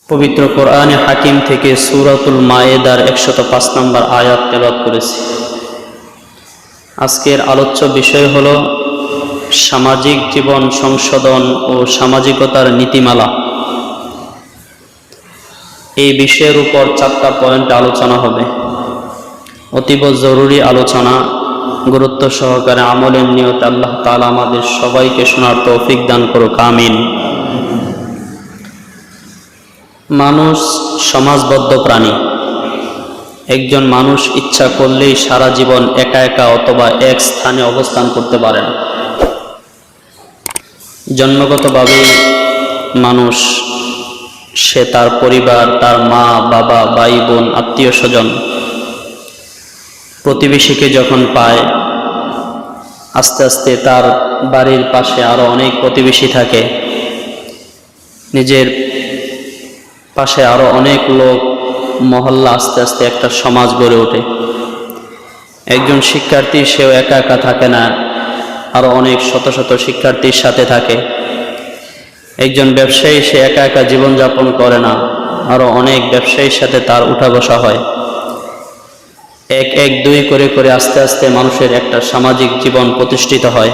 পবিত্র কোরআনে হাকিম থেকে সূরাতুল মায়েদার 105 নম্বর আয়াত তেলাওয়াত করেছি। আজকের আলোচ্য বিষয় হলো সামাজিক জীবন সংশোধন ও সামাজিকতার নীতিমালা। এই বিষয়ের উপর 4টা পয়েন্ট আলোচনা হবে। অতীব জরুরি আলোচনা, গুরুত্ব সহকারে আমলের নিয়তে আল্লাহ তাআলা আমাদের সবাইকে শোনার তৌফিক দান করুক, আমিন। মানুষ সমাজবদ্ধ প্রাণী। একজন মানুষ ইচ্ছা করলেই সারা জীবন একা একা অথবা এক স্থানে অবস্থান করতে পারে না। জন্মগতভাবেই মানুষ, সে তার পরিবার, তার মা বাবা, ভাই বোন, আত্মীয় স্বজন, প্রতিবেশীকে যখন পায়, আস্তে আস্তে তার বাড়ির পাশে আরো অনেক প্রতিবেশী থাকে, নিজের পাশে আরো অনেক লোক, মহল্লা, আস্তে আস্তে একটা সমাজ গড়ে ওঠে। একজন শিক্ষার্থী, সেও একা একা থাকে না, আরো অনেক শত শত শিক্ষার্থীর সাথে থাকে। একজন ব্যবসায়ী, সে একা একা জীবনযাপন করে না, আরো অনেক ব্যবসায়ীর সাথে তার উঠা বসা হয়। এক এক দুই করে করে আস্তে আস্তে মানুষের একটা সামাজিক জীবন প্রতিষ্ঠিত হয়।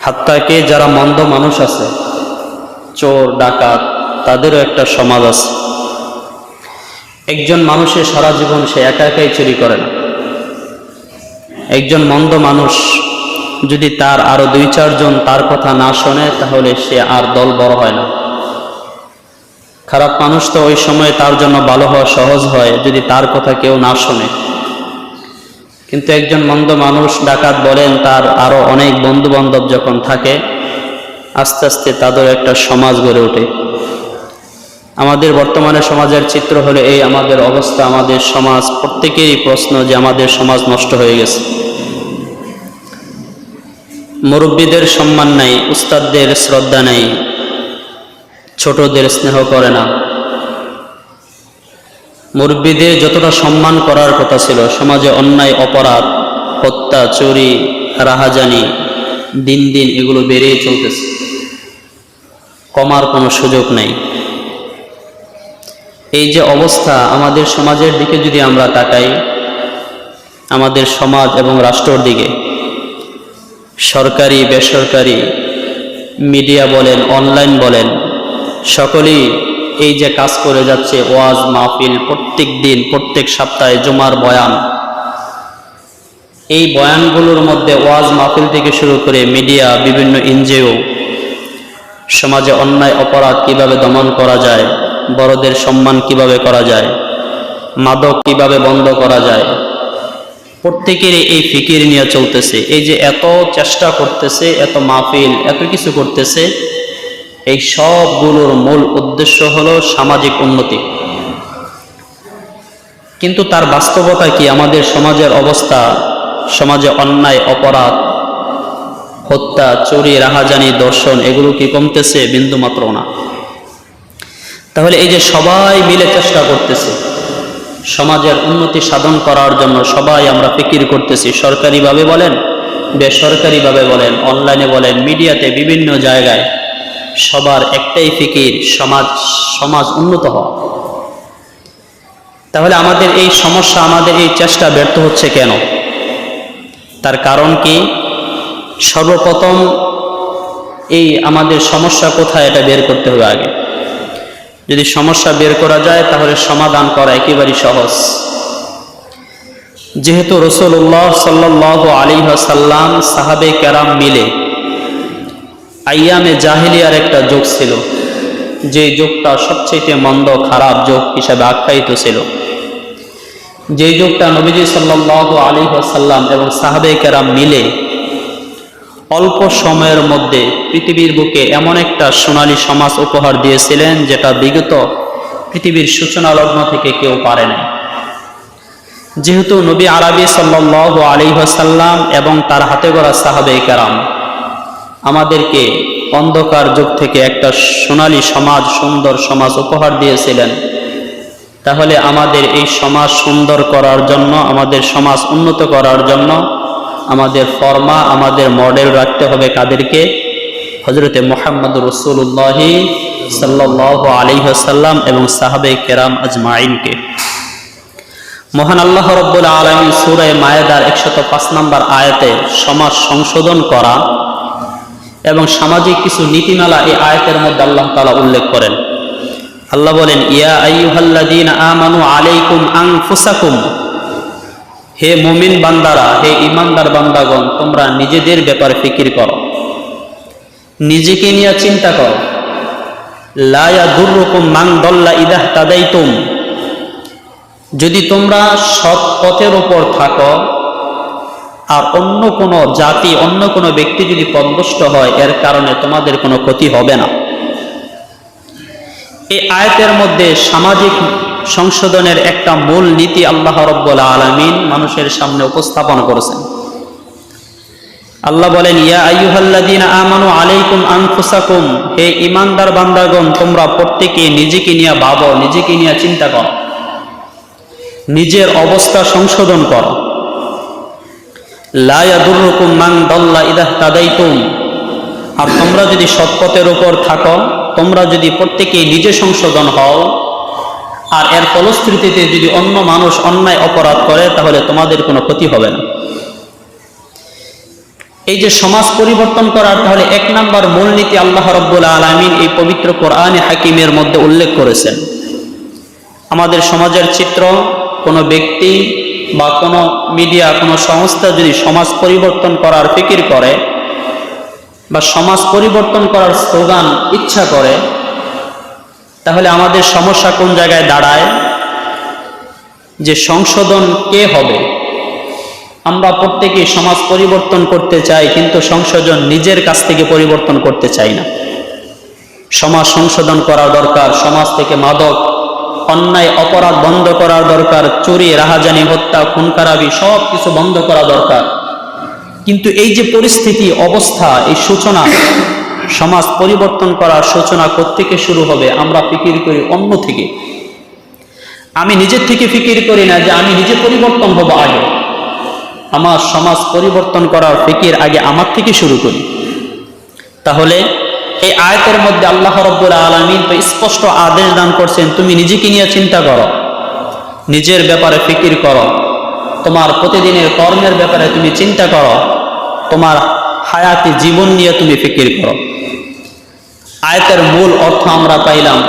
হাত্তাকে যারা মন্দ মানুষ আছে, চোর ডাকাত, তাদেরও একটা সমাজ আছে। একজন মানুষের সারা জীবন সে একা একাই চুরি করে না। একজন মন্দ মানুষ যদি তার আরো 2-4 জন তার কথা না শোনে, তাহলে সে আর দল বড় হয় না। খারাপ মানুষ তো ওই সময় তার জন্য ভালো হওয়া সহজ হয় যদি তার কথা কেউ না শোনে। কিন্তু একজন মন্দ মানুষ, ডাকাত বলেন, তার আরো অনেক বন্ধু বান্ধব যখন থাকে, আস্তে আস্তে তাদের একটা সমাজ গড়ে ওঠে। আমাদের বর্তমানে সমাজের চিত্র হলো এই, আমাদের অবস্থা, আমাদের সমাজ, প্রত্যেকেরই প্রশ্ন যে আমাদের সমাজ নষ্ট হয়ে গেছে। মুরব্বীদের সম্মান নাই, উস্তাদদের শ্রদ্ধা নাই, ছোটদের স্নেহ করে না। মুরব্বীদের যতটা সম্মান করার কথা ছিল, সমাজে অন্যায়, অপরাধ, হত্যা, চুরি, রাহাজানি দিন দিন এগুলো বেড়েই চলতেছে, কমার কোনো সুযোগ নেই। এই যে অবস্থা, আমাদের সমাজের দিকে যদি আমরা তাকাই, আমাদের সমাজ এবং রাষ্ট্রের দিকে, সরকারি বেসরকারি মিডিয়া বলেন, অনলাইন বলেন, সকলেই এই যে কাজ করে যাচ্ছে, ওয়াজ মাহফিল, প্রত্যেক দিন, প্রত্যেক সপ্তাহে জুমার বয়ান, এই বয়ানগুলোর মধ্যে ওয়াজ মাহফিল থেকে শুরু করে মিডিয়া, বিভিন্ন এনজিও, সমাজে অন্যায় অপরাধ কিভাবে দমন করা যায়, বড়দের সম্মান কিভাবে করা যায়, মাদক কিভাবে বন্ধ করা যায়, প্রত্যেকেরই এই ফিকির নিয়ে চলতেছে। এই যে এত চেষ্টা করতেছে, এত মাহফিল, এত কিছু করতেছে, এই সবগুলোর মূল উদ্দেশ্য হলো সামাজিক উন্নতি। কিন্তু তার বাস্তবতা কি? আমাদের সমাজের অবস্থা, সমাজে অন্যায় অপরাধ, হত্যা, চুরি, রাহাজানি, দর্শন, এগুলো কি কমতেছে? বিন্দুমাত্র না। তাহলে এই যে সবাই মিলে চেষ্টা করতেছে সমাজের উন্নতি সাধন করার জন্য, সবাই আমরা ফিকির করতেছি, সরকারিভাবে বলেন, বেসরকারিভাবে বলেন, অনলাইনে বলেন, মিডিয়াতে, বিভিন্ন জায়গায়, সবার একটাই ফিকির, সমাজ উন্নত হওয়া। তাহলে আমাদের এই সমস্যা, আমাদের এই চেষ্টা ব্যর্থ হচ্ছে কেন? তার কারণ কি? সর্বপ্রথম এই আমাদের সমস্যা কোথায়, এটা বের করতে হবে আগে। যদি সমস্যা বের করা যায়, তাহলে সমাধান করা একেবারেই সহজ। যেহেতু রাসূলুল্লাহ সাল্লাল্লাহু আলাইহি ওয়াসাল্লাম, সাহাবে কেরাম মিলে আইয়ামে জাহেলিয়ার একটা যুগ ছিল, যে যুগটা সবচেয়ে মন্দ, খারাপ যুগ হিসাবে আখ্যায়িত ছিল। যে যুগটা নবীজি সাল্লাল্লাহু আলাইহি ওয়াসাল্লাম এবং সাহাবে কেরাম মিলে অল্প সময়ের মধ্যে পৃথিবীর বুকে এমন একটা সোনালী সমাজ উপহার দিয়েছিলেন, যেটা বিগত পৃথিবীর সূচনা লগ্ন থেকে কেউ পারে না। যেহেতু নবী আরবি সাল্লাল্লাহু আলাইহি ওয়াসাল্লাম এবং তার হাতে গড়া সাহাবে কেরাম আমাদেরকে অন্ধকার যুগ থেকে একটা সোনালী সমাজ, সুন্দর সমাজ উপহার দিয়েছিলেন, তাহলে আমাদের এই সমাজ সুন্দর করার জন্য, আমাদের সমাজ উন্নত করার জন্য আমাদের ফরমা, আমাদের মডেল রাখতে হবে কাদেরকে? হযরতে মুহাম্মদ রাসূলুল্লাহ সাল্লাল্লাহু আলাইহি ওয়াসাল্লাম এবং সাহাবে কেরাম আজমাইনকে। মহান আল্লাহ রাব্বুল আলামিন সূরা মায়েদার 105 নম্বর আয়াতে সমাজ সংশোধন করা এবং সামাজিক কিছু নীতিমালা এই আয়াতের মধ্যে আল্লাহ তাআলা উল্লেখ করেন। আল্লাহ বলেন, ইয়া আইয়ুহাল্লাযীনা আমানু আলাইকুম আনফুসাকুম, হে মুমিন বান্দারা, হে ঈমানদার বান্দাগণ, তোমরা নিজেদের ব্যাপারে ফিকির করো, নিজেকে নিয়ে চিন্তা করো। লা ইয়াদুররুকুম মান দাল্লা ইযা ইহতাদাইতুম, যদি তোমরা সৎ পথের উপর থাকো আর অন্য কোনো জাতি, অন্য কোনো ব্যক্তি যদি পথভ্রষ্ট হয়, এর কারণে তোমাদের কোনো ক্ষতি হবে না। এই আয়াতের মধ্যে সামাজিক সংশোধনের একটা মূল নীতি আল্লাহ রাব্বুল আলামিন মানুষের সামনে উপস্থাপন করেছেন। আল্লাহ বলেন, ইয়া আইয়ুহাল্লাযীনা আমানু আলাইকুম আনফুসাকুম, হে ঈমানদার বান্দাগণ, তোমরা প্রত্যেকে নিজেকে নিয়ে ভাবো, নিজেকে নিয়ে চিন্তা করো, নিজের অবস্থা সংশোধন করো। লা ইয়াদুররুকুম মান দাল্লা ইযা ইহতাদাইতুম, আর তোমরা যদি সৎপথের উপর থাকো, তোমরা যদি প্রত্যেকে নিজে সংশোধন হও, আর এর ফলশ্রুতিতে যদি অন্য মানুষ অন্যায় অপরাধ করে, তাহলে তোমাদের কোনো ক্ষতি হবে না। এই যে সমাজ পরিবর্তন করার তাহলে এক নাম্বার মূলনীতি আল্লাহ রাব্বুল আলামিন এই পবিত্র কোরআনে হাকিমের মধ্যে উল্লেখ করেছেন। আমাদের সমাজের চিত্র, কোনো ব্যক্তি বা কোনো মিডিয়া, কোনো সংস্থা যদি সমাজ পরিবর্তন করার ফিকির করে বা সমাজ পরিবর্তন করার স্লোগান ইচ্ছা করে, তাহলে আমাদের সমস্যা কোন জায়গায় দাঁড়ায়? যে সংশোধন কে হবে? আমরা প্রত্যেকে সমাজ পরিবর্তন করতে চাই, কিন্তু সংশোধন নিজের কাছ থেকে পরিবর্তন করতে চাই না। সমাজ সংশোধন করা দরকার, সমাজ থেকে মাদক, অন্যায় অপরাধ বন্ধ করার দরকার, চুরি, রাহাজানি, হত্যা, খুন খারাপি সব কিছু বন্ধ করা দরকার। কিন্তু এই যে পরিস্থিতি, অবস্থা, এই সূচনা, সমাজ পরিবর্তন করার সূচনা কোত্থেকে শুরু হবে? আমরা ফিকির করি অন্য থেকে। আমি নিজের থেকে ফিকির করি না যে আমি নিজে পরিবর্তন হব আগে। আমার সমাজ পরিবর্তন করার ফিকির আগে আমার থেকে শুরু করি। তাহলে এই আয়াতের মধ্যে আল্লাহ রাব্বুল আলামিন তো স্পষ্ট আদেশ দান করছেন, তুমি নিজেকে নিয়ে চিন্তা করো, নিজের ব্যাপারে ফিকির করো, তোমার প্রতিদিনের কর্মের ব্যাপারে তুমি চিন্তা করো, তোমার হায়াতি জীবন নিয়ে তুমি ফিকির করো। আয়াতের মূল অর্থ আমরা পাইলাম।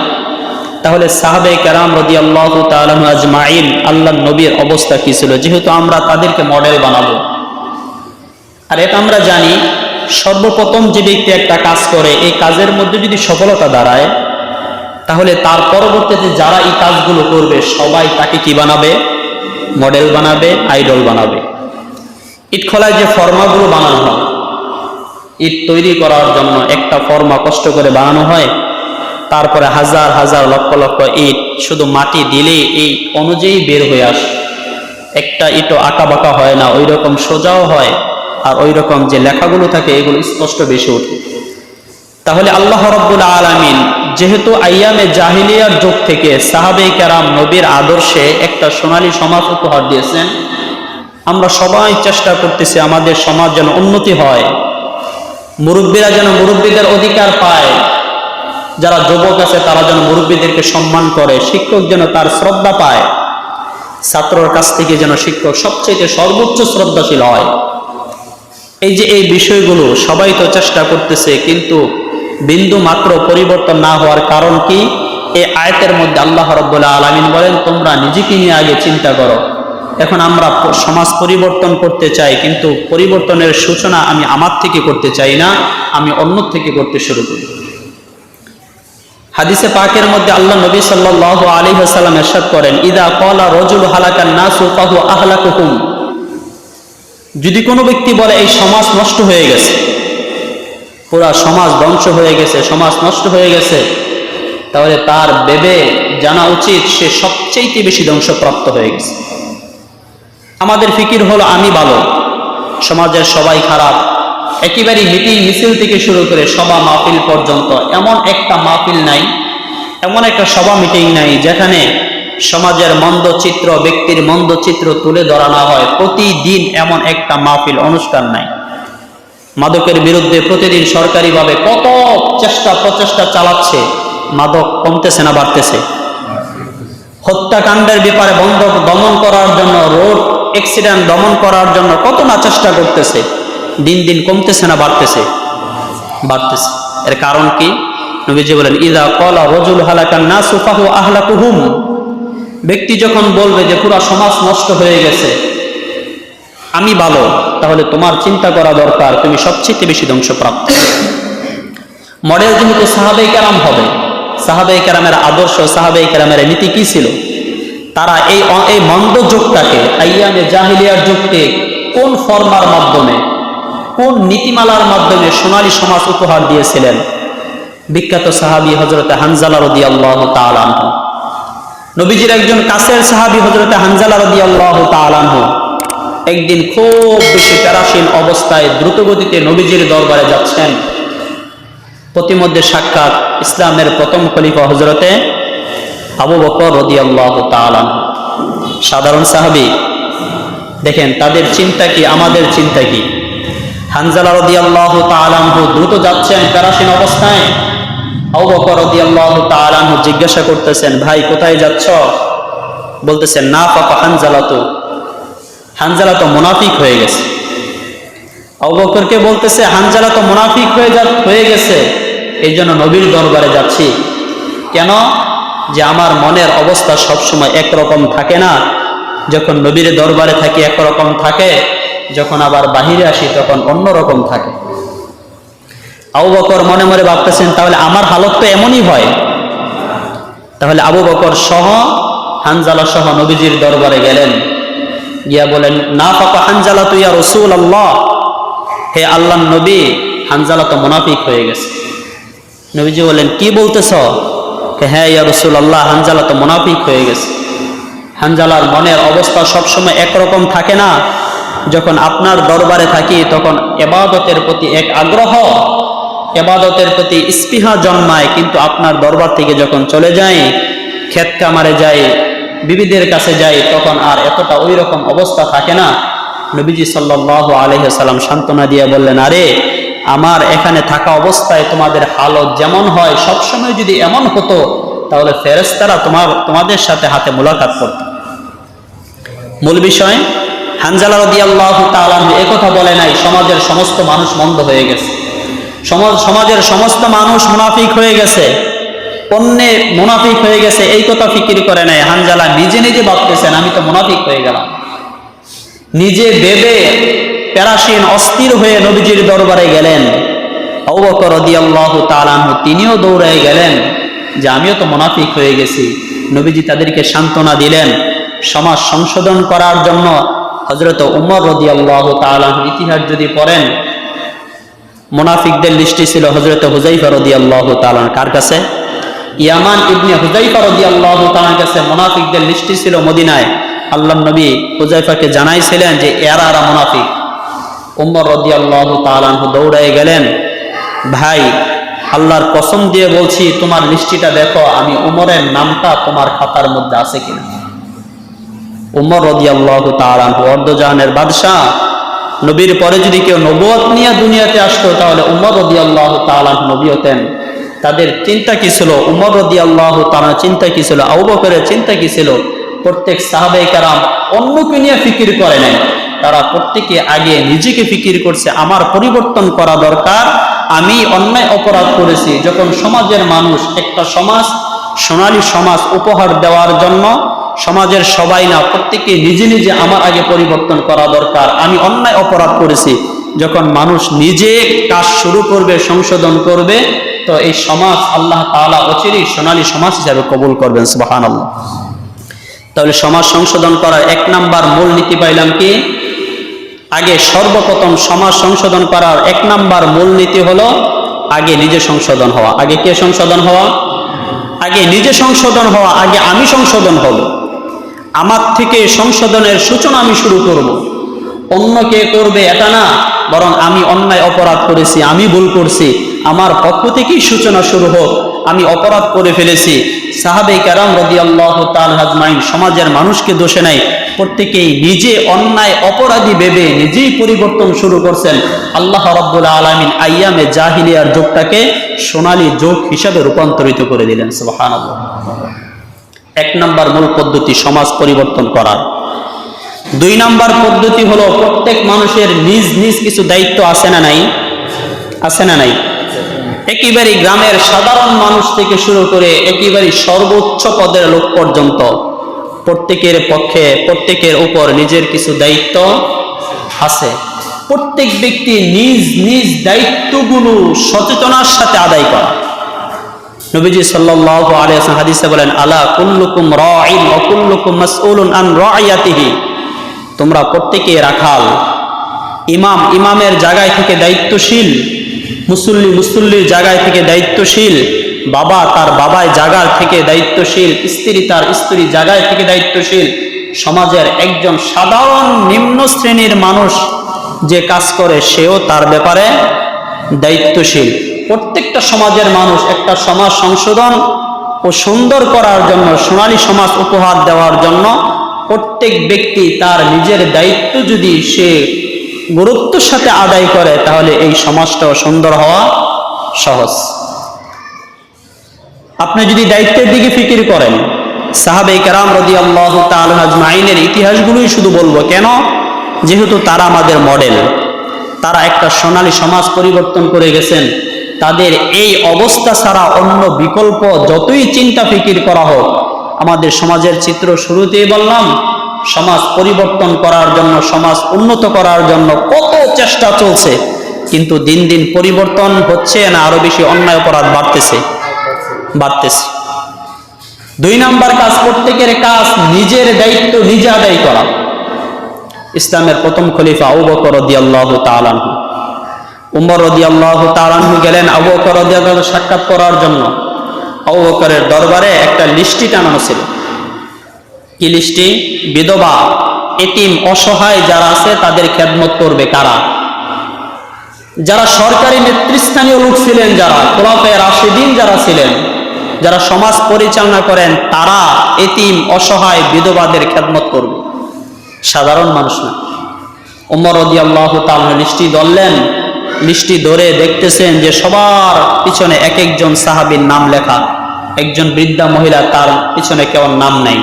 তাহলে সাহাবে কেরাম রাদিয়াল্লাহু তাআলা আজমাইন, আল্লাহর নবীর অবস্থা কি ছিল? যেহেতু আমরা তাদেরকে মডেল বানাবো, আর এটা আমরা জানি সর্বপ্রথম যে ব্যক্তি একটা কাজ করে, এই কাজের মধ্যে যদি সফলতা দাঁড়ায়, তাহলে তার পরবর্তীতে যারা এই কাজগুলো করবে সবাই তাকে কি বানাবে? মডেল বানাবে, আইডল বানাবে। ইট খোলায় যে ফর্মাগুলো বানানো হয়, ইট তৈরি করার জন্য একটা ফর্মা কষ্ট করে বানানো হয়, তারপরে হাজার হাজার লক্ষ লক্ষ ইট শুধু মাটি দিলেই এই অনুযায়ী বের হয়ে আসে। একটা ইটও আঁকা বাঁকা হয় না, ওই রকম সোজাও হয়, আর ওই রকম যে লেখাগুলো থাকে এগুলো স্পষ্ট বেশি ওঠে। তাহলে আল্লাহ রাব্বুল আলামিন যেহেতু আইয়ামে জাহিলিয়ার যুগ থেকে সাহাবে কেরাম নবীর আদর্শে একটা সোনালী সমাজ উপহার দিয়েছেন, আমরা সবাই চেষ্টা করতেছি আমাদের সমাজ যেন উন্নতি হয়, মুরব্বীরা যেন মুরব্বীদের অধিকার পায়, যারা যুবক আছে তারা যেন মুরব্বীদেরকে সম্মান করে, শিক্ষক যেন তার শ্রদ্ধা পায়, ছাত্রর কাছ থেকে যেন শিক্ষক সবচেয়ে সর্বোচ্চ শ্রদ্ধাশীল হয়। এই যে এই বিষয়গুলো সবাই তো চেষ্টা করতেছে, কিন্তু বিন্দু মাত্র পরিবর্তন না হওয়ার কারণ কি? এই আয়াতের মধ্যে আল্লাহ রাব্বুল আলামিন বলেন, তোমরা নিজেকে নিয়ে আগে চিন্তা করো। এখন আমরা সমাজ পরিবর্তন করতে চাই, কিন্তু পরিবর্তনের সূচনা আমি আমার থেকে করতে চাই না, আমি অন্য থেকে করতে শুরু করি। হাদিসে পাকের মধ্যে আল্লাহ নবী সাল্লাল্লাহু আলাইহি ওয়াসাল্লাম ইরশাদ করেন, ইযা ক্বালা রাজুল হালাকান নাসু ফাহু আহলাকুহুম, যদি কোনো ব্যক্তি বলে এই সমাজ নষ্ট হয়ে গেছে, পুরা সমাজ ধ্বংস হয়ে গেছে, সমাজ নষ্ট হয়ে গেছে, তাহলে তার ভেবে জানা উচিত সে সবচেয়ে বেশি ধ্বংসপ্রাপ্ত হয়ে গেছে। আমাদের ফিকির হলো আমি ভালো, সমাজের সবাই খারাপ। একেবারে মিটিং মিছিল থেকে শুরু করে সভা মাহফিল পর্যন্ত এমন একটা মাহফিল নাই, এমন একটা সভা মিটিং নাই যেখানে সমাজের মন্দ চিত্র, ব্যক্তির মন্দ চিত্র তুলে ধরা না হয়। প্রতিদিন এমন একটা মাহফিল, অনুষ্ঠান নাই। মাদকের বিরুদ্ধে প্রতিদিন সরকারিভাবে কত চেষ্টা প্রচেষ্টা চালাচ্ছে, মাদক কমতেছে না বাড়তেছে? হত্যাকাণ্ডের ব্যাপারে বন্ধ দমন করার জন্য, রোড অ্যাক্সিডেন্ট দমন করার জন্য কত না চেষ্টা করতেছে, দিন দিন কমতেছে না বাড়তেছে? বাড়তেছে। এর কারণ কি? নবীজি বলেন, ইযা ক্বালা রাজুল হালাকান নাসু ফাহু আহলাকুহুম। ব্যক্তি যখন বলবে যে পুরো সমাজ নষ্ট হয়ে গেছে, আমি ভালো, তাহলে তোমার চিন্তা করা দরকার তুমি সবচেয়ে বেশি ধ্বংসপ্রাপ্ত। মডেল যেহেতু সাহাবায়ে কেরাম হবে, সাহাবায়ে কেরামের আদর্শ, সাহাবায়ে কেরামের নীতি কি ছিল? তারা এই মন্দ যুগটাকে, আইয়ামে জাহিলিয়ার যুগকে কোন ফর্মার মাধ্যমে, কোন নীতিমালার মাধ্যমে সোনালী সমাজ উপহার দিয়েছিলেন? বিখ্যাত সাহাবী হযরতে হানজালা রাদিয়াল্লাহু তাআলা আনহু, নবীজির একজন কাছের সাহাবী হযরতে হানজালা রাদিয়াল্লাহু তাআলা আনহু একদিন খুব বেশি প্যারাসীন অবস্থায় দ্রুতগতিতে নবীজির দরবারে যাচ্ছেন। প্রতিমধ্যে সাক্ষাৎ ইসলামের প্রথম খলিফা হযরতে আবু বকর রাদিয়াল্লাহু তাআলা আনহু, সাধারণ সাহাবী। দেখেন তাদের চিন্তা কি, আমাদের চিন্তা কি। হানজালা রাদিয়াল্লাহু তাআলা আনহু দ্রুত যাচ্ছেন প্যারাসীন অবস্থায়। আবু বকর রাদিয়াল্লাহু তাআলা আনহু জিজ্ঞাসা করতেছেন, ভাই কোথায় যাচ্ছ? বলতেছেন, নাফাকা হানজালাতু, হানজালা তো মুনাফিক হয়ে গেছে। আবু বকরকে বলতেছে, হানজালা তো মুনাফিক হয়ে গেছে, এই জন্য নবীর দরবারে যাচ্ছি। কেন? যে আমার মনের অবস্থা সবসময় একরকম থাকে না। যখন নবীর দরবারে থাকি একরকম থাকে, যখন আবার বাহিরে আসি তখন অন্যরকম থাকে। আবু বকর মনে মনে ভাবতেছেন, তাহলে আমার হালত তো এমনই হয়। তাহলে আবু বকর সহ, হানজালা সহ নবীজির দরবারে গেলেন। গিয়া বলেন, নাফাকা হানজালাতু ইয়া রাসূলুল্লাহ, হে আল্লাহর নবী, হানজালা তো মুনাফিক হয়ে গেছে। নবীজি বলেন, কি বলতেছ? হ্যাঁ ইয়া রাসূলুল্লাহ, হানজালা তো মুনাফিক হয়ে গেছে। হানজালার মনের অবস্থা সবসময় একরকম থাকে না। যখন আপনার দরবারে থাকি তখন ইবাদতের প্রতি এক আগ্রহ, ইবাদতের প্রতি স্পৃহা জন্মায়, কিন্তু আপনার দরবার থেকে যখন চলে যাই, ক্ষেত কামারে যাই, বিবিদের কাছে যাই, তখন আর এতটা ওই রকম অবস্থা থাকে না। নবীজি সাল্লাল্লাহু আলাইহি ওয়াসাল্লাম সান্ত্বনা দিয়ে বললেন, আরে আমার এখানে থাকা অবস্থায় তোমাদের হালত যেমন হয়, সবসময় যদি এমন হতো তাহলে ফেরেশতারা তোমাদের সাথে হাতে মোলাকাত করত। মূল বিষয়, হানজালা রাদিয়াল্লাহু তাআলা এই কথা বলে নাই সমাজের সমস্ত মানুষ মন্দ হয়ে গেছে, সমাজের সমস্ত মানুষ মুনাফিক হয়ে গেছে, অন্যে মুনাফিক হয়ে গেছে, এই কথা ফিকির করে নাই। হানজালা নিজে নিজে ভাবতেছেন, আমি তো মুনাফিক হয়ে গেলাম। নিজে ভেবে প্যারাসীন অস্থির হয়ে নবীজির দরবারে গেলেন। আবু বকর রাদিয়াল্লাহু তাআলা আনহু তিনিও দৌড়ায় গেলেন যে আমিও তো মুনাফিক হয়ে গেছি। নবীজি তাদেরকে সান্ত্বনা দিলেন। সমাজ সংশোধন করার জন্য হযরত উমর রাদিয়াল্লাহু তাআলা আনহু ইতিহাস যদি পড়েন, মুনাফিকদের লিস্টে ছিল হযরত হুযায়ফা রাদিয়াল্লাহু তাআলা। কার কাছে? ইয়ামান ইবনে হুযায়ফা রাদিয়াল্লাহু তাআলার কাছে মুনাফিকদের লিস্টে ছিল মদিনায়। আল্লাহর নবী হুযায়ফাকে জানাইছিলেন যে এরা মুনাফিক। উমর রাদিয়াল্লাহু তাআলা আনহু দৌড়ায় গেলেন, ভাই আল্লাহর কসম দিয়ে বলছি তোমার লিস্টিটা দেখো, আমি উমরের নামটা তোমার খাতার মধ্যে আছে কিনা। উমর রাদিয়াল্লাহু তাআলা আনহু অর্ধজাহানের বাদশা, নবীর পরে যদি কেউ নবুয়ত নিয়ে দুনিয়াতে আসতো তাহলে উমর রাদিয়াল্লাহু তাআলা আনহু নবী হতেন। তাদের চিন্তা কি ছিল? উমর রাদিয়াল্লাহু তাআলা চিন্তা কি ছিল? আবু বকরের চিন্তা কি ছিল? প্রত্যেক সাহাবায়ে কেরাম অন্যকে নিয়ে ফিকির করে নাই, তারা প্রত্যেকে আগে নিজেকে ফিকির করছে, আমার পরিবর্তন করা দরকার, আমি অন্যায় অপরাধ করেছি। যখন সমাজের মানুষ, একটা সমাজ, সোনালী সমাজ উপহার দেওয়ার জন্য সমাজের সবাই না, প্রত্যেকে নিজে নিজে আমার আগে পরিবর্তন করা দরকার, আমি অন্যায় অপরাধ করেছি। যখন মানুষ নিজে কাজ শুরু করবে, সংশোধন করবে, তো এই সমাজ আল্লাহ তাআলা অচিরেই সোনালী সমাজ হিসাবে কবুল করবেন। সুবহানাল্লাহ। তাহলে সমাজ সংশোধন করার এক নাম্বার মূল নীতি পাইলাম কি? আগে সর্বপ্রথম সমাজ সংশোধন করার এক নাম্বার মূল নীতি হলো আগে নিজে সংশোধন হওয়া। আগে কে সংশোধন হওয়া? আগে নিজে সংশোধন হওয়া। আগে আমি সংশোধন হব, আমার থেকে সংশোধনের সূচনা আমি শুরু করব। অন্য কে করবে এটা না, বরং আমি অন্যায় অপরাধ করেছি, আমি ভুল করছি, আমার পক্ষ থেকেই সূচনা শুরু হোক। আমি অপরাধ করে ফেলেছি। সাহাবে কেরাম রাদিয়াল্লাহু তাআলা আজমাইন সমাজের মানুষকে দোষে নাই, প্রত্যেকেই নিজে অন্যায় অপরাধী ভেবে নিজেই পরিবর্তন শুরু করছেন। আল্লাহ রাব্বুল আলামিন আইয়ামে জাহিলিয়ার যুগটাকে সোনালী যুগ হিসাবে রূপান্তরিত করে দিলেন। সুবহানাল্লাহ। এক নাম্বার মূল পদ্ধতি সমাজ পরিবর্তন করার। দুই নাম্বার পদ্ধতি হলো প্রত্যেক মানুষের নিজ নিজ কিছু দায়িত্ব আছে না নাই? আছে না নাই? একেবারে গ্রামের সাধারণ মানুষ থেকে শুরু করে একেবারে সর্বোচ্চ পদের লোক পর্যন্ত প্রত্যেকের পক্ষে প্রত্যেকের উপর নিজের কিছু দায়িত্ব আছে। প্রত্যেক ব্যক্তি নিজ নিজ দায়িত্বগুলো সচেতনার সাথে আদায় করা। নবীজি সাল্লাল্লাহু আলাইহি ওয়াসাল্লাম হাদিসে বলেন, আলা কুল্লুকুম রাঈন ওয়া কুল্লুকুম মাসউলুন আন রাইয়াতিহি। তোমরা প্রত্যেকে রাখাল। ইমাম ইমামের জায়গায় থেকে দায়িত্বশীল, মুসল্লি মুসল্লির জায়গায় থেকে দায়িত্বশীল, বাবা তার বাবায় জায়গার থেকে দায়িত্বশীল, স্ত্রী তার স্ত্রী জায়গায় থেকে দায়িত্বশীল। সমাজের একজন সাধারণ নিম্ন শ্রেণীর মানুষ যে কাজ করে সেও তার ব্যাপারে দায়িত্বশীল। প্রত্যেকটা সমাজের মানুষ একটা সমাজ সংশোধন ও সুন্দর করার জন্য, সোনালী সমাজ উপহার দেওয়ার জন্য প্রত্যেক ব্যক্তি তার নিজের দায়িত্ব যদি সে গুরুত্বের সাথে আদায় করে তাহলে এই সমাজটাও সুন্দর হওয়া সহজ। আপনি যদি দায়িত্বের দিকে ফিকির করেন, সাহাবে কেরাম রাদিয়াল্লাহু তাআলা আজমাইনের ইতিহাসগুলোই শুধু বলবো, কেন? যেহেতু তারা আমাদের মডেল, তারা একটা সোনালী সমাজ পরিবর্তন করে গেছেন। তাদের এই অবস্থা ছাড়া অন্য বিকল্প যতই চিন্তা ফিকির করা হোক, আমাদের সমাজের চিত্র শুরুতেই বললাম, সমাজ পরিবর্তন করার জন্য, সমাজ উন্নত করার জন্য কত চেষ্টা চলছে, কিন্তু দিন দিন পরিবর্তন হচ্ছে না, আরো বেশি অন্যায় অপরাধ বাড়তেছে। দুই নাম্বার কাজ, প্রত্যেকের কাজ নিজের দায়িত্ব নিজে আদায় করা। ইসলামের প্রথম খলিফা আবু বকর রাদিয়াল্লাহু তাআলা আনহু, উমর রাদিয়াল্লাহু তাআলা আনহু গেলেন আবু বকর রাদিয়াল্লাহু তাআলা সাক্ষাৎ করার জন্য। আবু বকরের দরবারে একটা লিস্টি টানানো ছিল। কি লিস্টি? বিধবা, এতিম, অসহায় যারা আছে তাদের খেদমত করবে কারা? যারা সরকারি নেতৃস্থানীয় লোক ছিলেন, যারা খোলাফায়ে রাশিদিন যারা ছিলেন, যারা সমাজ পরিচালনা করেন, তারা এতিম, অসহায়, বিধবাদের খেদমত করবে, সাধারণ মানুষ না। ওমর রাদিয়াল্লাহু তাআলা লিস্টি ধরলেন। লিস্টি ধরে দেখতেছেন যে সবার পিছনে এক একজন সাহাবীর নাম লেখা, একজন বৃদ্ধা মহিলা, তার পিছনে কেউ নাম নাই।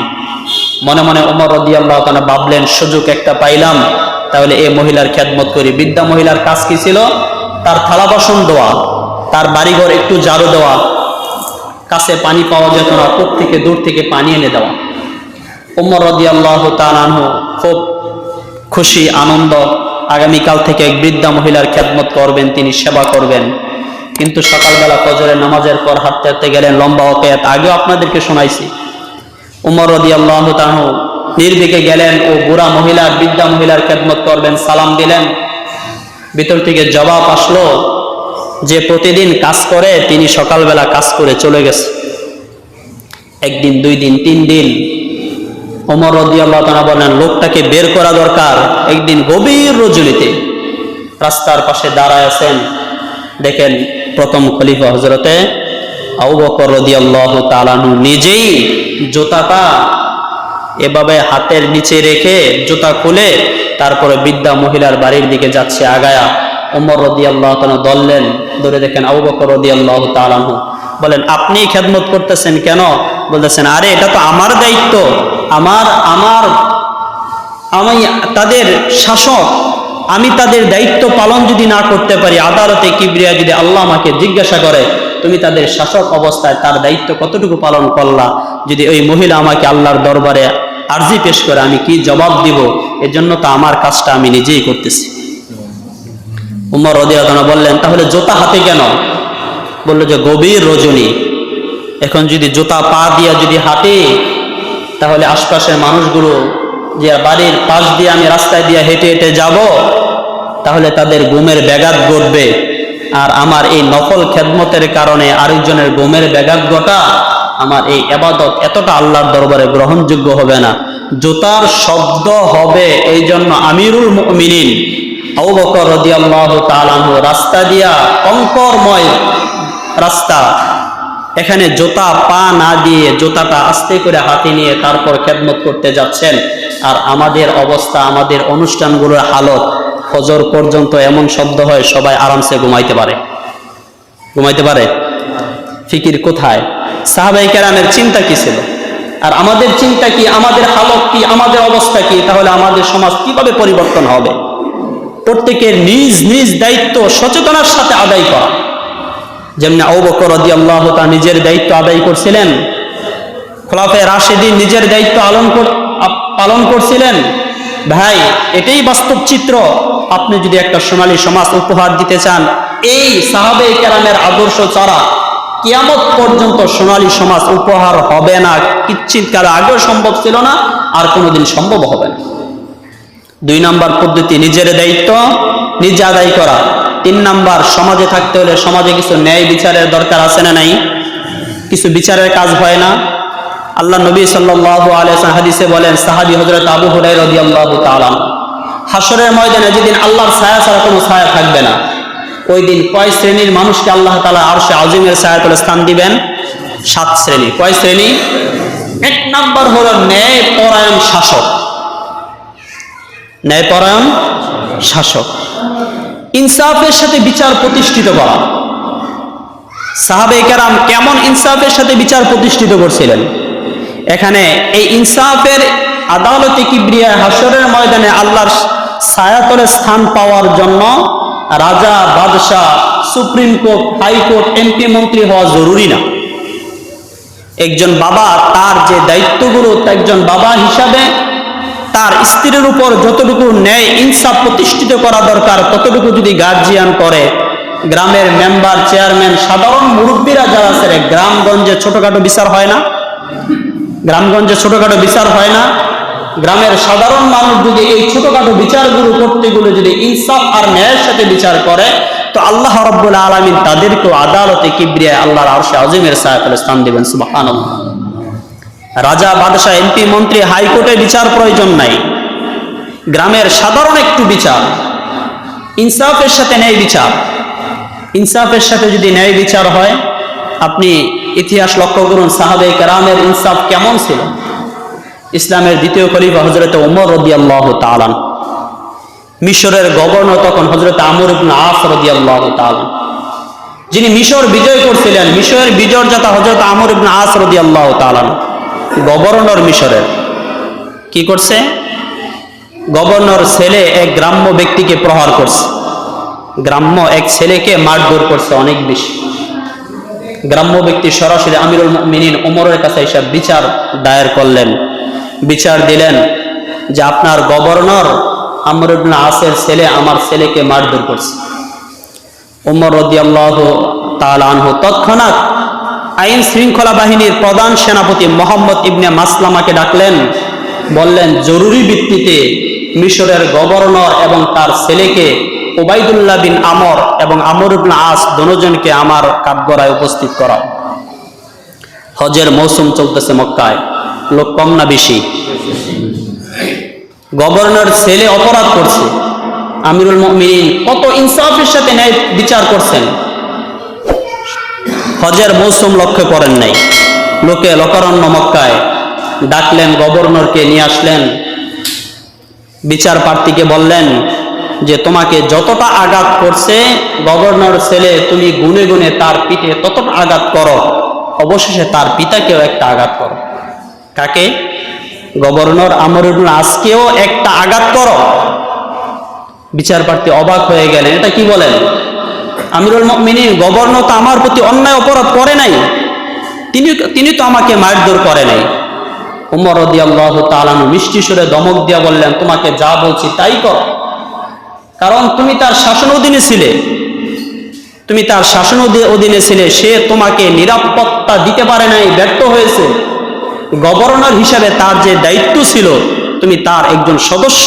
মনে মনে ওমর রাদিয়াল্লাহু তাআলা ভাবলেন, সুযোগ একটা পাইলাম, তাহলে এই মহিলার খেদমত করি। বৃদ্ধা মহিলার কাজ কি ছিল? তার থালা বাসন ধোয়া, তার বাড়িঘর একটু ঝাড়ু দেওয়া, কাছে পানি পাওয়া যেত না, কূপ থেকে দূর থেকে পানি এনে দেওয়া। ওমর রাদিয়াল্লাহু তাআলা আনহু খুব খুশি, আনন্দ, আগামীকাল থেকে এক বৃদ্ধা মহিলার খেদমত করবেন, তিনি সেবা করবেন। কিন্তু সকালবেলা ফজরের নামাজের পর হাঁটতে হাঁটতে গেলেন, লম্বা ওয়াকিয়াত আগেও আপনাদেরকে শোনাইছি। উমর রাদিয়াল্লাহু তাআলা নির্বিকে গেলেন ও বুড়া মহিলার, বৃদ্ধা মহিলার খেদমত করবেন, সালাম দিলেন। ভিতর থেকে জবাব আসলো যে প্রতিদিন কাজ করে, তিনি সকালবেলা কাজ করে চলে গেছে। একদিন, দুই দিন, তিন দিন। ওমর রাদিয়াল্লাহু তাআলা বলেন, লোকটাকে বের করা দরকার। একদিন গভীর রজনীতে রাস্তার পাশে দাঁড়ায় আছেন, দেখেন প্রথম খলিফা হযরতে আবু বকর রাদিয়াল্লাহু তাআলা নিজেই জুতাটা এভাবে হাতের নিচে রেখে জুতা খুলে তারপরে বৃদ্ধা মহিলার বাড়ির দিকে যাচ্ছে আগায়া। ওমর রাদিয়াল্লাহু তাআলা ধরলেন, ধরে দেখেন আবু বকর রাদিয়াল্লাহু তাআলা বলেন, আপনি খেদমত করতেছেন কেন? বলতেছেন, আরে এটা তো আমার দায়িত্ব, আমি তাদের শাসক, আমি তাদের দায়িত্ব পালন যদি না করতে পারি, আদালতে কিবরিয়া যদি আল্লাহ আমাকে জিজ্ঞাসা করে, তুমি তাদের শাসক অবস্থায় তার দায়িত্ব কতটুকু পালন করলা, যদি ওই মহিলা আমাকে আল্লাহর দরবারে আরজি পেশ করে, আমি কি জবাব দিব? এজন্য তো আমার কাজটা আমি নিজেই করতেছি। উমর রাদিয়াল্লাহু তাআলা বললেন, তাহলে জুতা হাতে কেন? বললো যে গভীর রজনী, এখন যদি জুতা পা দিয়া যদি হাঁটে, তাহলে আশপাশের মানুষগুলো যে বাড়ির পাশ দিয়ে আমি রাস্তায় দিয়ে হেঁটে হেঁটে যাব, তাহলে তাদের ঘুমের ব্যাঘাত ঘটবে, আর আমার এই নফল খেদমতের কারণে আরেকজনের ঘুমের ব্যাঘাত ঘটা, আমার এই ইবাদত এতটা আল্লাহর দরবারে গ্রহণযোগ্য হবে না। জুতার শব্দ হবে, এই জন্য আমিরুল মুমিনিন আবু বকর রাদিয়াল্লাহু তাআলা রাস্তা দিয়া, কঙ্করময় রাস্তা, এখানে জুতা পা না দিয়ে জুতাটা আস্তে করে হাতে নিয়ে তারপর খেদমত করতে যাচ্ছেন। আর আমাদের অবস্থা, আমাদের অনুষ্ঠানগুলোর হালত, ফজর পর্যন্ত এমন শব্দ হয় সবাই আরামসে ঘুমাইতে পারে। ফিকির কোথায়? সাহাবায়ে কেরামের চিন্তা কি ছিল, আর আমাদের চিন্তা কি, আমাদের হালত কি, আমাদের অবস্থা কি? তাহলে আমাদের সমাজ কিভাবে পরিবর্তন হবে? প্রত্যেকের নিজ নিজ দায়িত্ব সচেতনার সাথে আদায় করা। যেমনি আবু বকর রাদিয়াল্লাহু তাআলা নিজের দায়িত্ব আদায় করছিলেন, খোলাফায়ে রাশিদিন নিজের দায়িত্ব পালন করছিলেন। ভাই, এটাই বাস্তব চিত্র। আপনি যদি একটা সোনালী সমাজ উপহার দিতে চান, এই সাহাবায়ে কেরামের আদর্শ ছাড়া কিয়ামত পর্যন্ত সোনালী সমাজ উপহার হবে না। কিচ্ছিত কাল আগেও সম্ভব ছিল না, আর কোনোদিন সম্ভব হবে না। 2 নাম্বার পদ্ধতি, নিজের দায়িত্ব নিজে আদায় করা। 3 নাম্বার, সমাজে থাকতে হলে সমাজে কিছু ন্যায় বিচারের দরকার আছে না নাই? কিছু বিচারের কাজ হয় না? আল্লাহ নবী সাল্লাল্লাহু আলাইহি ওয়াসাল্লাম হাদিসে বলেন, সাহাবী হযরত আবু হুরায়রা রাদিয়াল্লাহু তাআলা, হাসরের ময়দানে যেদিন আল্লাহর ছায়া ছাড়া কোনো ছায়া থাকবে না, ওই দিন কয় শ্রেণীর মানুষকে আল্লাহ তাআলা আরশে আজিমের ছায়াতলে স্থান দিবেন? 7 শ্রেণী। কয় শ্রেণী? 1 নাম্বার হলো ন্যায়পরায়ণ শাসক। ন্যায়পরায়ণ শাসক, ইনসাফের সাথে বিচার প্রতিষ্ঠিত করা। সাহাবায়ে কেরাম কেমন ইনসাফের সাথে বিচার প্রতিষ্ঠিত করছিলেন? এখানে এই ইনসাফের আদালতে কিবরিয়া হাসরের ময়দানে আল্লাহর ছায়াতলে স্থান পাওয়ার জন্য রাজা, বাদশাহ, সুপ্রিম কোর্ট, হাইকোর্ট, এমপি, মন্ত্রী হওয়া জরুরি না। একজন বাবা তার যে দায়িত্বগুলো, একজন বাবা হিসাবে তার স্ত্রীর উপর যতটুকু ন্যায় ইনসাফ প্রতিষ্ঠিত করা দরকার, ততটুকু যদি গার্জিয়ান করে, গ্রামের মেম্বার, চেয়ারম্যান, সাধারণ মুরব্বীরা যারা আছে, গ্রামগঞ্জে ছোটখাটো বিচার হয় না? গ্রামের সাধারণ মানুষ যদি এই ছোটখাটো বিচারগুলো করতে গেলে যদি ইনসাফ আর ন্যায়ের সাথে বিচার করে, তো আল্লাহ রাব্বুল আলামিন তাদেরকেও আদালতে কিবরিয়া আল্লাহর আরশে আজিমের ছায়াতলে স্থান দিবেন। সুবহানাল্লাহ। রাজা, বাদশাহ, এমপি, মন্ত্রী, হাইকোর্টে বিচার প্রয়োজন নাই। গ্রামের সাধারণ একটু বিচার, ইনসাফের সাথে ন্যায় বিচার। ইনসাফের সাথে যদি ন্যায় বিচার হয়, আপনি ইতিহাস লক্ষ্য করুন, সাহাবায়ে কেরামের ইনসাফ কেমন ছিল। ইসলামের দ্বিতীয় খলিফা হযরত ওমর রাদিয়াল্লাহু তাআলা, মিশরের গভর্নর তখন হযরত আমর ইবনে আস রাদিয়াল্লাহু তাআলা, যিনি মিশর বিজয় করছিলেন। মিশরের বিজয়দাতা হযরত আমর ইবনে আস রাদিয়াল্লাহু তাআলা, গভর্নর মিশরের। কি করছে? গভর্নর ছেলে এক গ্রাম্য ব্যক্তিকে প্রহার করছে। গ্রাম্য এক ছেলেকে মারধর করছে অনেক বেশি। গ্রাম্য ব্যক্তি সরাসরি আমিরুল মুমিনিন ওমরের কাছে এসে বিচার দায়ের করলেন, বিচার দিলেন যে আপনার গভর্নর আমর ইবনে আসের ছেলে আমার ছেলেকে মারধর করছে। ওমর রাদিয়াল্লাহু তাআলা আনহু তৎক্ষণাৎ আইন শৃঙ্খলা বাহিনীর প্রধান সেনাপতি মোহাম্মদ ইবনে মাসলামাকে ডাকলেন, বললেন জরুরি ভিত্তিতে মিশরের গভর্নর এবং তার ছেলেকে উবাইদুল্লাহ বিন আমর এবং আমর ইবনে আস দুজনকে আমার কাঠগড়ায় উপস্থিত করাও। হজের মৌসুম চলতেছে মক্কায়, লোক কম না বেশি? গভর্নর ছেলে অপরাধ করছে, আমিরুল মুমিনিন কত ইনসাফের সাথে ন্যায় বিচার করছেন। হজের মৌসুম লক্ষ্য করেন নাই, লোকে লোকারণ্য মক্কায় ডাকলেন, গভর্নরকে নিয়ে আসলেন। বিচার প্রার্থীকে বললেন যে তোমাকে যতটা আঘাত করছে গভর্নর ছেলে, তুমি গুনে গুনে তার পিঠে ততটা আঘাত করো, অবশেষে তার পিতাকেও একটা আঘাত করো। কাকে? গভর্নর আমর ইবনে আসকেও একটা আঘাত করো। বিচার প্রার্থী অবাক হয়ে গেলেন, এটা কি বলেন? আমিরুল মুমিনিন, গভর্নর তো আমার প্রতি অন্যায় অপরাধ করে নাই, তিনি তো আমাকে মারধর করে নাই। ওমর রাদিয়াল্লাহু তাআলা মিষ্টি সুরে ধমক দিয়া বললেন, তোমাকে যা বলছি তাই করো, কারণ তুমি তার শাসন অধীনে ছিলে, সে তোমাকে নিরাপত্তা দিতে পারে নাই, ব্যর্থ হয়েছে। গভর্নর হিসাবে তার যে দায়িত্ব ছিল, তুমি তার একজন সদস্য,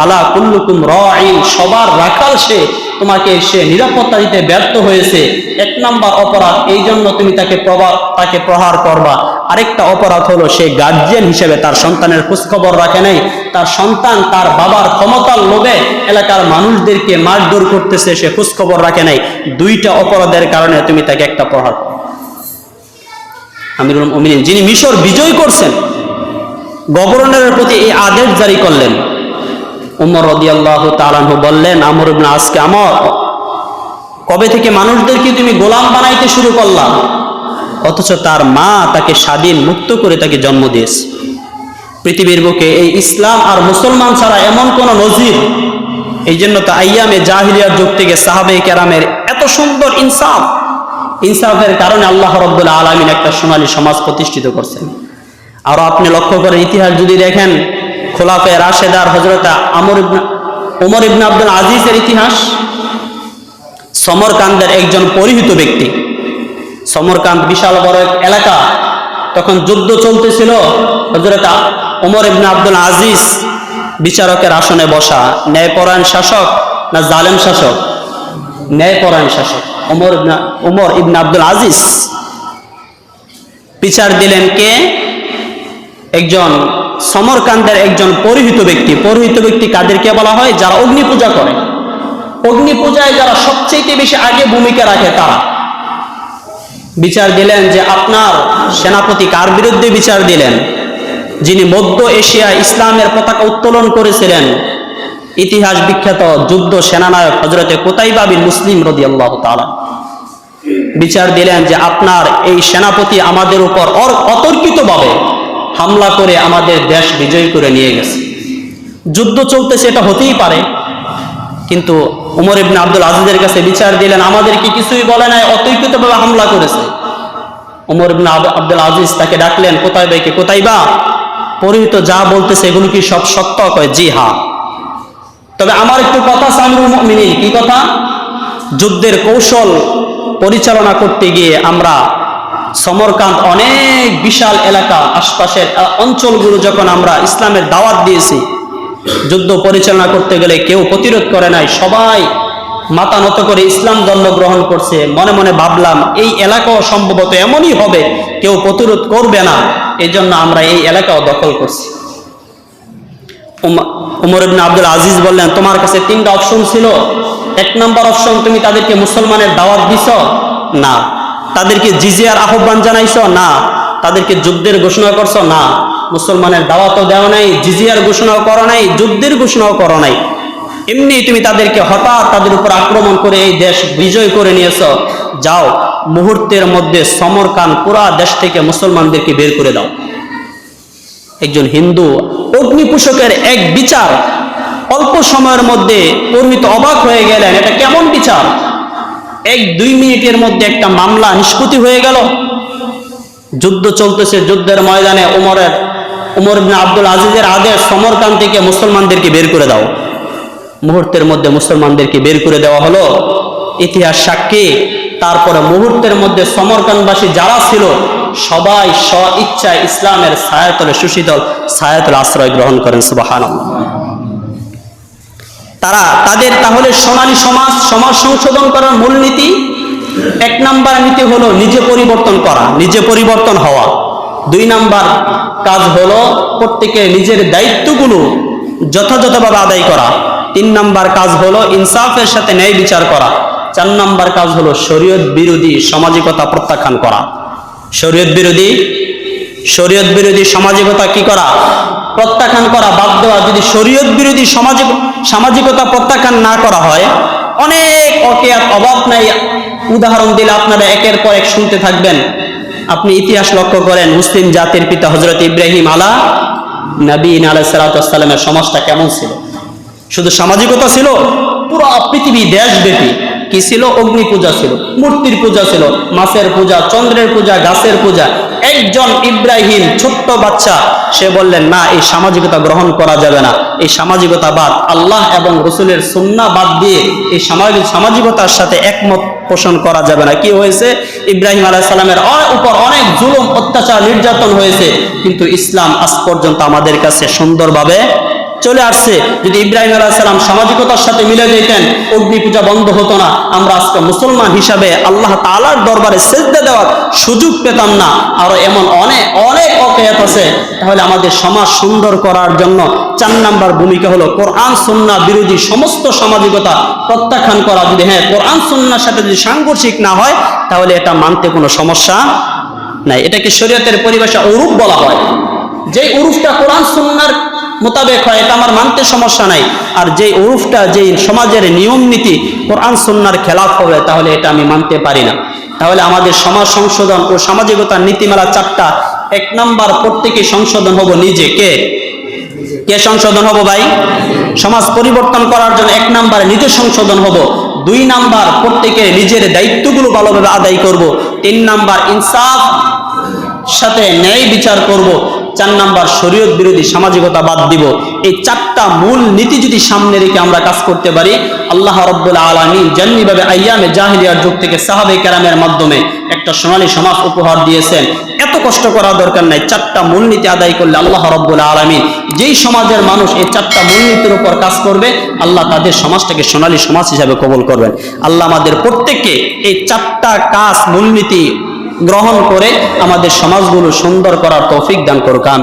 আলা কুল্লুকুম রাঈন, সবার রাখাল সে, তোমাকে সে নিরাপত্তা দিতে ব্যর্থ হয়েছে। 1 নাম্বার অপরাধ, এই জন্য তুমি তাকে প্রহার করবা। আরেকটা অপরাধ হলো সে গার্জিয়ান হিসেবে তার সন্তানের খোঁজখবর রাখে নাই, তার সন্তান তার বাবার ক্ষমতার লোভে এলাকার মানুষদেরকে মারধর করতেছে, সে খোঁজখবর রাখে নাই। 2টা অপরাধের কারণে তুমি তাকে একটা প্রহার করো। আমিরুল মুমিনিন, যিনি মিশর বিজয় করছেন, গভর্নরের প্রতি এই আদেশ জারি করলেন। উমর রাদিয়াল্লাহু তাআলা আনহু বললেন, আমর ইবনে আজকে আমর, কবে থেকে মানুষদেরকে তুমি গোলাম বানাইতে শুরু করলা, অথচ তার মা তাকে স্বাধীন মুক্ত করে তাকে জন্ম দিয়েছে। পৃথিবীর বুকে এই ইসলাম আর মুসলমান ছাড়া এমন কোন নজির, এই জন্য তো আইয়ামে জাহিলিয়ার যুগ থেকে সাহাবায়ে কেরামের এত সুন্দর ইনসাফের কারণে আল্লাহ রাব্বুল আলামিন একটা সোনালী সমাজ প্রতিষ্ঠিত করছেন। আর আপনি লক্ষ্য করে ইতিহাস যদি দেখেন, খোলাফায়ে রাশেদার হযরত ওমর ইবনে আব্দুল আজিজের ইতিহাস, সমরকান্দের একজন পরিহিত ব্যক্তি, সমরকান্দ বিশাল বড় এক এলাকা, তখন যুদ্ধ চলতেছিল। হযরত ওমর ইবনে আব্দুল আজিজ বিচারকের আসনে বসা, ন্যায়পরায়ণ শাসক না জালেম শাসক? ন্যায়পরায়ণ শাসক ওমর ইবনে আব্দুল আজিজ। বিচার দিলেন কে? একজন সমরকান্দের একজন পরিহিত ব্যক্তি। পরিহিত ব্যক্তি কাদেরকে বলা হয়? যারা অগ্নি পূজা করে। অগ্নি পূজায় যারা সবচেয়ে বেশি আগে ভূমিকা রাখে তারা। বিচার দিলেন যে আপনার সেনাপতি কার বিরুদ্ধে বিচার দিলেন? যিনি মধ্য এশিয়া ইসলামের পতাকা উত্তোলন করেছিলেন, ইতিহাস বিখ্যাত যুদ্ধ সেনানায়ক হযরতে কুতাইবা বিন মুসলিম রাদিয়াল্লাহু তাআলা। বিচার দিলেন যে আপনার এই সেনাপতি আমাদের উপর অতর্কিতভাবে হামলা করে আমাদের দেশ বিজয় করে নিয়ে গেছে। যুদ্ধ চলতেছে, এটা হতেই পারে, কিন্তু ওমর ইবনে আব্দুল আজিজের কাছে বিচার দিলেন, আমাদেরকে কিছুই বলে নাই, অতর্কিতভাবে হামলা করেছে। ওমর ইবনে আব্দুল আজিজ তাকে ডাকলেন, কুতাইবাকে, কুতাইবা, পরিহিত যা বলতেছে এগুলো কি সব সত্য? কয় জি হ্যাঁ। তবে আমার একটু কথা আছে আমিরুল মুমিনিন। কি কথা? যুদ্ধের কৌশল পরিচালনা করতে গিয়ে আমরা সমরকান্ত অনেক বিশাল এলাকা, আশপাশের অঞ্চলগুলো যখন আমরা ইসলামের দাওয়াত দিয়েছি, যুদ্ধ পরিচালনা করতে গেলে কেউ প্রতিরোধ করে নাই, সবাই মাথা নত করে ইসলাম ধর্ম গ্রহণ করছে। মনে মনে ভাবলাম এই এলাকাও সম্ভবত এমনই হবে, কেউ প্রতিরোধ করবে না, এই জন্য আমরা এই এলাকাও দখল করছি। ওমর ইবনে আব্দুল আজিজ বললেন, তোমার কাছে তিনটা অপশন ছিল। এক নম্বর অপশন, তুমি তাদেরকে মুসলমানের দাওয়াত দিছ? না। তাদেরকে জিজিয়ার আহ্বান জানাইছ? না। তাদেরকে যুদ্ধের ঘোষণা করছ? না। মুসলমানের দাওয়াতও দেওয়া নাই, জিজিয়ার ঘোষণাও করো নাই, যুদ্ধের ঘোষণাও করো নাই, এমনি তুমি তাদেরকে হঠাৎ তাদের উপর আক্রমণ করে এই দেশ বিজয় করে নিয়েছ। যাও, মুহূর্তের মধ্যে সমরকান পুরা দেশ থেকে মুসলমানদেরকে বের করে দাও। একজন হিন্দু অগ্নিপূষকের এক বিচার, অল্প সময়ের মধ্যে পরিহিত অবাক হয়ে গেলেন, এটা কেমন বিচার? 1-2 মিনিটের মধ্যে একটা মামলা নিষ্পত্তি হয়ে গেল। যুদ্ধ চলতেছে, যুদ্ধের ময়দানে ওমর ইবনে আব্দুল আজিজের আদেশ, সমরকান থেকে মুসলমানদেরকে বের করে দাও। মুহূর্তের মধ্যে মুসলমানদেরকে বের করে দেওয়া হলো। ইতিহাস সাক্ষী, তারপরে মুহূর্তের মধ্যে সমরকানবাসী যারা ছিল সবাই স্ব ইচ্ছায় ইসলামের ছায়াতলে, সুশীতল ছায়াতলে আশ্রয় গ্রহণ করেন। সুবহানাল্লাহ। তাদের তাহলে সোনালী সমাজ সংশোধন করার মূলনীতি, 1 নাম্বার নীতি হলো নিজে পরিবর্তন করা, নিজে পরিবর্তন হওয়া। 2 নাম্বার কাজ হলো প্রত্যেকের নিজের দায়িত্বগুলো যথাযথভাবে আদায় করা। 3 নাম্বার কাজ হলো ইনসাফের সাথে ন্যায় বিচার করা। 4 নাম্বার কাজ হলো শরীয়ত বিরোধী সামাজিকতা প্রত্যাখ্যান করা। শরীয়ত বিরোধী সামাজিকতা কি করা? প্রত্যাখ্যান করা, বাদ দেওয়া। যদি শরীয়ত বিরোধী সামাজিকতা প্রত্যাখ্যান না করা হয়, অনেক অকেয়াত অভাব নাই। উদাহরণ দিলে আপনারা একের পর এক শুনতে থাকবেন। আপনি ইতিহাস লক্ষ্য করেন, মুসলিম জাতির পিতা হযরত ইব্রাহিম নবীন আলাইহিস সালাতু ওয়াস সালামের সমাজটা কেমন ছিল? শুধু সামাজিকতা ছিল? পুরো পৃথিবী দেশব্যাপী কি ছিল? অগ্নি পূজা ছিল, মূর্তির পূজা ছিল, মাছের পূজা, চন্দ্রের পূজা, গাছের পূজা। একজন ইব্রাহিম ছোট্ট বাচ্চা, সে বললেন না, এই সামাজিকতা গ্রহণ করা যাবে না, এই সামাজিকতা বাদ, আল্লাহ এবং রাসূলের সুন্নাহ বাদ দিয়ে এই সামাজিকতার সাথে একমত পোষণ করা যাবে না। কি হয়েছে? ইব্রাহিম আলাইহিস সালামের উপর অনেক জুলুম, অত্যাচার, নির্যাতন হয়েছে, কিন্তু ইসলাম আজ পর্যন্ত আমাদের কাছে সুন্দরভাবে চলে আসছে। যদি ইব্রাহিম আলাইহিস সালাম সামাজিকতার সাথে মিলে যেতেন, অগ্নি পূজা বন্ধ হতো না, আমরা আজকে মুসলমান হিসাবে আল্লাহ তাআলার দরবারে সিজদা দেওয়ার সুযোগ পেতাম না। আরো এমন অনেক অকেয়াত আছে। তাহলে আমাদের সমাজ সুন্দর করার জন্য 4 নাম্বার ভূমিকা হলো কোরআন সুন্নাহ বিরোধী সমস্ত সামাজিকতা প্রত্যাখ্যান করা। যদি কোরআন সুন্নাহর সাথে যদি সাংঘর্ষিক না হয়, তাহলে এটা মানতে কোনো সমস্যা নাই। এটাকে শরীয়তের পরিভাষা উরুফ বলা হয়। যে উরুফটা কোরআন সুন্নাহর মোতাবেক হয় এটা আমার মানতে সমস্যা নাই, আর যে উরুফটা যে সমাজের নিয়ম নীতি কোরআন সুন্নাহর খেলাফ হবে তাহলে এটা আমি মানতে পারি না। তাহলে আমাদের সমাজ সংশোধন ও সামাজিকতার নীতিমালা 4টা। 1 নাম্বার, প্রত্যেকে সংশোধন হব নিজে। কে সংশোধন হব ভাই? সমাজ পরিবর্তন করার জন্য 1 নাম্বার নিজে সংশোধন হব। 2 নাম্বার, প্রত্যেকে নিজের দায়িত্বগুলো ভালোভাবে আদায় করব। 3 নাম্বার, ইনসাফ সাথে ন্যায় বিচার করব। 4 নাম্বার, শরীয়ত বিরোধী সামাজিকতা বাদ দিব। এই 4টা মূল নীতি যদি সামনে রেখে আমরা কাজ করতে পারি, আল্লাহ রাব্বুল আলামিন যেমনিভাবে আইয়ামে জাহিলিয়ার যুগ থেকে সাহাবে কেরামের মাধ্যমে একটা সোনালী সমাজ উপহার দিয়েছেন, এত কষ্ট করা দরকার নাই। 4টা মূলনীতি আদায় করলে আল্লাহ রাব্বুল আলামিন যেই সমাজের মানুষ এই 4টা মূলনীতির উপর কাজ করবে, আল্লাহ তাদের সমাজটাকে সোনালী সমাজ হিসাবে কবুল করবেন। আল্লাহ আমাদের প্রত্যেককে এই 4টা কাজ মূলনীতি গ্রহণ করে আমাদের সমাজগুলো সুন্দর করার তৌফিক দান করুক। আমিন।